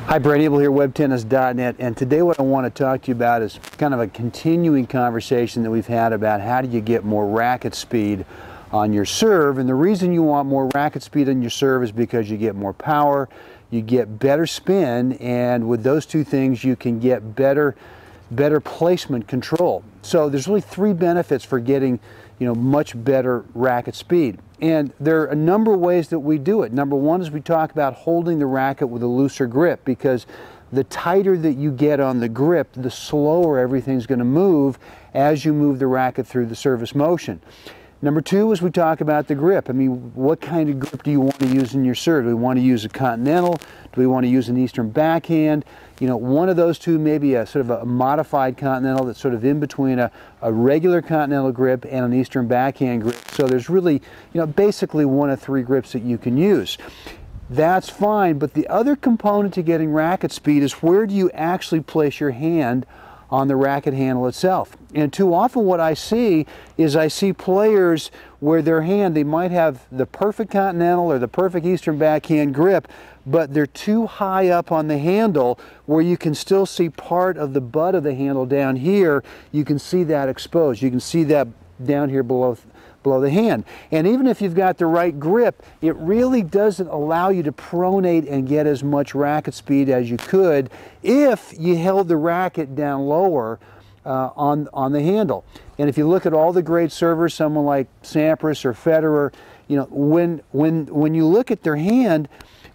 Hi, Brent Abel here, WebTennis.net, and today what I want to talk to you about is kind of a continuing conversation that we've had about how do you get more racket speed on your serve. And the reason you want more racket speed on your serve is because you get more power, you get better spin, and with those two things you can get better placement control. So there's really three benefits for getting, much better racket speed. And there are a number of ways that we do it. Number one is we talk about holding the racket with a looser grip, because the tighter that you get on the grip, the slower everything's going to move as you move the racket through the service motion. Number two is we talk about the grip. I mean, what kind of grip do you want to use in your serve? Do we want to use a continental? Do we want to use an Eastern backhand? One of those two, maybe a sort of a modified continental that's sort of in between a regular continental grip and an Eastern backhand grip. So there's really, basically one of three grips that you can use. That's fine, but the other component to getting racket speed is where do you actually place your hand on the racket handle itself. And too often what I see is I see players where their hand, they might have the perfect continental or the perfect Eastern backhand grip, but they're too high up on the handle where you can still see part of the butt of the handle down here. You can see that exposed. You can see that down here below the hand. And even if you've got the right grip, it really doesn't allow you to pronate and get as much racket speed as you could if you held the racket down lower on the handle. And if you look at all the great servers, someone like Sampras or Federer, when you look at their hand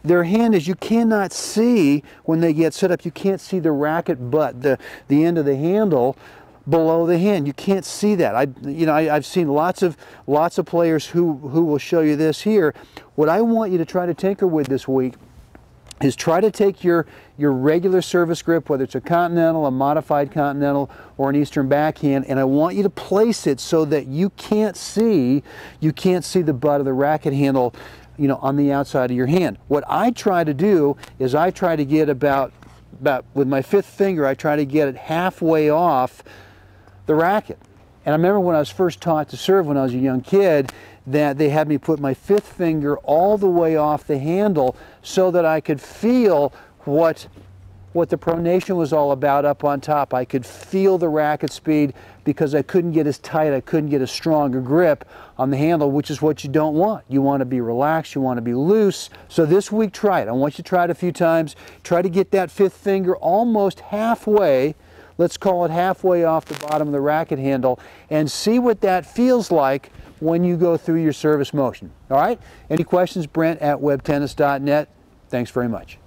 is, you cannot see when they get set up, you can't see the racket butt, the end of the handle below the hand. You can't see that. I've seen lots of players who will show you this here. What I want you to try to tinker with this week is try to take your regular service grip, whether it's a continental, a modified continental, or an Eastern backhand, and I want you to place it so that you can't see the butt of the racket handle, on the outside of your hand. What I try to do is I try to get about with my fifth finger, I try to get it halfway off the racket. And I remember when I was first taught to serve when I was a young kid, that they had me put my fifth finger all the way off the handle so that I could feel what the pronation was all about up on top. I could feel the racket speed because I couldn't get as tight, I couldn't get a stronger grip on the handle, which is what you don't want. You want to be relaxed, you want to be loose. So this week, try it. I want you to try it a few times. Try to get that fifth finger almost halfway, let's call it halfway off the bottom of the racket handle, and see what that feels like when you go through your service motion. All right? Any questions? Brent at WebTennis.net. Thanks very much.